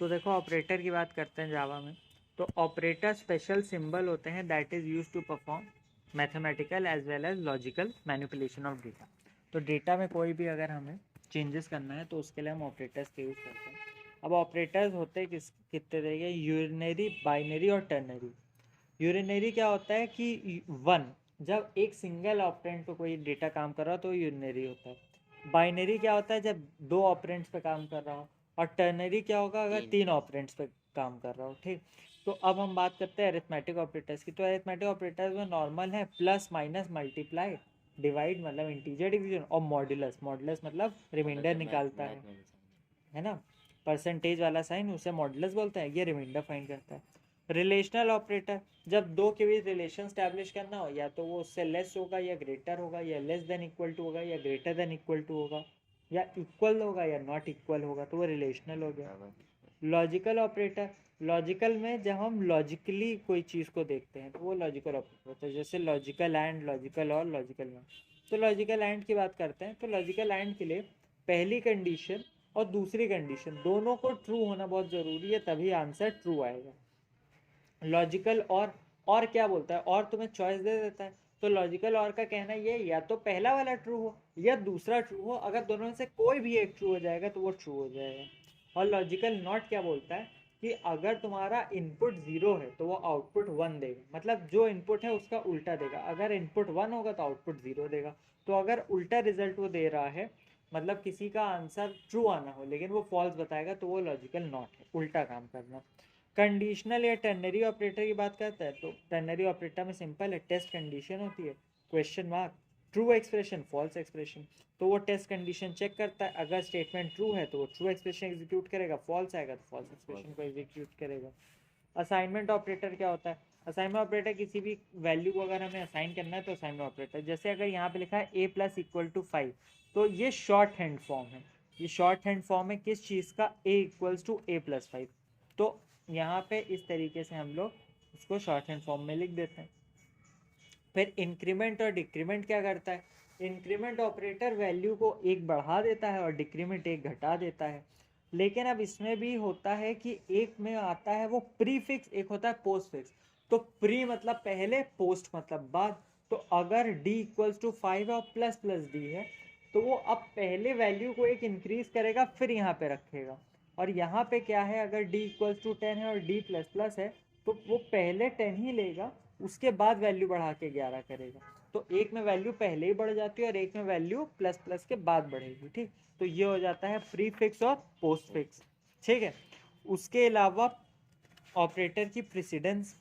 तो देखो ऑपरेटर की बात करते हैं जावा में। तो ऑपरेटर स्पेशल सिंबल होते हैं that is use to perform mathematical as well as logical manipulation of data. तो डेटा में कोई भी अगर हमें चेंजेस करना है तो उसके लिए हम ऑपरेटर्स का यूज़ करते हैं। अब ऑपरेटर्स होते हैं कितने तरीके, यूरिनरी, बाइनरी और टर्नरी। यूरिनरी क्या होता है कि वन, जब एक सिंगल ऑपरेंट पे कोई डेटा काम कर रहा हो तो यूरिनरी होता है। बाइनरी क्या होता है, जब दो ऑपरेंट्स पे काम कर रहा हो। और टर्नरी क्या होगा, अगर तीन ऑपरेंट्स पे काम कर रहा हो। ठीक, तो अब हम बात करते हैं अरिथमेटिक ऑपरेटर्स की। तो अरिथमेटिक ऑपरेटर्स में नॉर्मल है प्लस, माइनस, मल्टीप्लाई, डिवाइड मतलब इंटीजर डिवीजन, और मॉड्यूलस। मॉड्यूलस मतलब रिमाइंडर निकालता है ना। परसेंटेज वाला साइन उसे मॉड्यूलस बोलते हैं, ये रिमाइंडर फाइंड करता है। रिलेशनल ऑपरेटर, जब दो के बीच रिलेशन स्टैब्लिश करना हो, या तो वो उससे लेस होगा या ग्रेटर होगा, या लेस देन इक्वल टू होगा या ग्रेटर देन इक्वल टू होगा, या इक्वल होगा या नॉट इक्वल होगा, तो वो रिलेशनल हो गया। लॉजिकल ऑपरेटर, लॉजिकल में जब हम लॉजिकली कोई चीज़ को देखते हैं तो वो लॉजिकल ऑपरेटर होता है, जैसे लॉजिकल एंड, लॉजिकल और, लॉजिकल में। तो लॉजिकल एंड की बात करते हैं। तो लॉजिकल एंड के लिए पहली कंडीशन और दूसरी कंडीशन दोनों को ट्रू होना बहुत ज़रूरी है, तभी आंसर ट्रू आएगा। लॉजिकल और क्या बोलता है, और तुम्हें चॉइस दे देता है। तो लॉजिकल और का कहना ये, या तो पहला वाला ट्रू हो या दूसरा ट्रू हो, अगर दोनों में से कोई भी एक ट्रू हो जाएगा तो वो ट्रू हो जाएगा। और लॉजिकल नॉट क्या बोलता है कि अगर तुम्हारा इनपुट 0 है तो वो आउटपुट 1 देगा, मतलब जो इनपुट है उसका उल्टा देगा। अगर इनपुट 1 होगा तो आउटपुट 0 देगा। तो अगर उल्टा रिजल्ट वो दे रहा है, मतलब किसी का आंसर ट्रू आना हो लेकिन वो फॉल्स बताएगा, तो वो लॉजिकल नॉट है, उल्टा काम करना। कंडीशनल या टर्नरी ऑपरेटर की बात करते हैं तो टर्नरी ऑपरेटर में सिंपल है, टेस्ट कंडीशन होती है, question mark, true expression, false expression. तो वो टेस्ट कंडीशन चेक करता है, अगर स्टेटमेंट ट्रू है तो वो ट्रू एक्सप्रेशन एग्जीक्यूट करेगा, फॉल्स आएगा तो फॉल्स एक्सप्रेशन को एग्जीक्यूट करेगा। असाइनमेंट ऑपरेटर क्या होता है, असाइनमेंट ऑपरेटर किसी भी वैल्यू को अगर हमें असाइन करना है तो असाइनमेंट ऑपरेटर, जैसे अगर यहाँ पे लिखा है a प्लस इक्वल टू 5, तो ये शॉर्ट हैंड फॉर्म है। ये शॉर्ट हैंड फॉर्म है किस चीज़ का, a equals to a plus 5। तो यहाँ पे इस तरीके से हम लोग इसको शॉर्ट हैंड फॉर्म में लिख देते हैं। फिर इंक्रीमेंट और डिक्रीमेंट क्या करता है, इंक्रीमेंट ऑपरेटर वैल्यू को एक बढ़ा देता है और डिक्रीमेंट एक घटा देता है। लेकिन अब इसमें भी होता है कि एक में आता है वो प्री फिक्स, एक होता है पोस्ट फिक्स। तो प्री मतलब पहले, पोस्ट मतलब बाद। तो अगर d इक्वल्स टू 5 और प्लस प्लस डी है, तो वो अब पहले वैल्यू को एक इंक्रीज करेगा फिर यहाँ पे रखेगा। और यहाँ पे क्या है, अगर d इक्वल्स टू 10 है और d प्लस प्लस है, तो वो पहले 10 ही लेगा, उसके बाद वैल्यू बढ़ा के 11 करेगा। तो एक में वैल्यू पहले ही बढ़ जाती है और एक में वैल्यू प्लस प्लस के बाद बढ़ेगी। ठीक, तो ये हो जाता है प्री फिक्स और पोस्ट फिक्स। ठीक है, उसके अलावा ऑपरेटर की प्रेसिडेंस।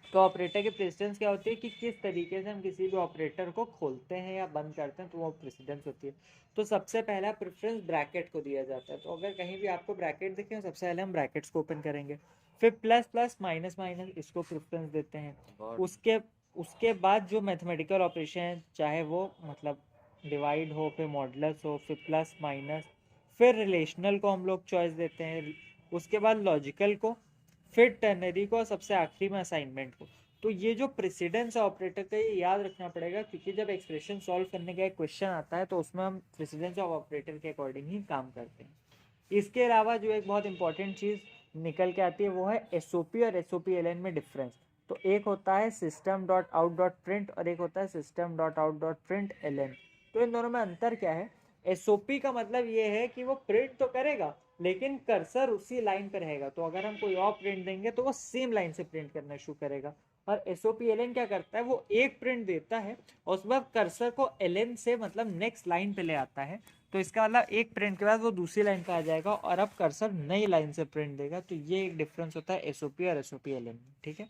तो ऑपरेटर की प्रेसिडेंस क्या होती है कि किस तरीके से हम किसी भी ऑपरेटर को खोलते हैं या बंद करते हैं, तो वो प्रेसिडेंस होती है। तो सबसे पहला प्रेफरेंस ब्रैकेट को दिया जाता है। तो अगर कहीं भी आपको ब्रैकेट दिखे, सबसे पहले हम ब्रैकेट्स को ओपन करेंगे। फिर प्लस प्लस, माइनस माइनस, इसको प्रेफरेंस देते हैं। उसके उसके बाद जो मैथमेटिकल ऑपरेशन है, चाहे वो मतलब डिवाइड हो, फिर मॉडुलस हो, फिर प्लस माइनस, फिर रिलेशनल को हम लोग चॉइस देते हैं। उसके बाद लॉजिकल को, फिर टर्नरी को, सबसे आखिरी में असाइनमेंट को। तो ये जो प्रेसिडेंस ऑपरेटर का, ये याद रखना पड़ेगा, क्योंकि जब एक्सप्रेशन सॉल्व करने का एक क्वेश्चन आता है तो उसमें हम प्रेसिडेंस ऑफ ऑपरेटर के अकॉर्डिंग ही काम करते हैं। इसके अलावा जो एक बहुत इंपॉर्टेंट चीज़ निकल के आती है वो है एसओपी और एसओपी एलएन में डिफरेंस। तो एक होता है system dot out dot print और एक होता है system dot out dot print LN. तो इन दोनों में अंतर क्या है, एसओपी का मतलब ये है कि वो प्रिंट तो करेगा लेकिन कर्सर उसी लाइन पर रहेगा। तो अगर हम कोई और प्रिंट देंगे तो वो सेम लाइन से प्रिंट करना शुरू करेगा। और एसओपी एलएन क्या करता है, वो एक प्रिंट देता है और उसके बाद कर्सर को एलएन से मतलब नेक्स्ट लाइन पे ले आता है। तो इसका मतलब एक प्रिंट के बाद वो दूसरी लाइन पे आ जाएगा और अब कर्सर नई लाइन से प्रिंट देगा। तो ये एक डिफरेंस होता है एसओपी और एसओपी एलएन में। ठीक है।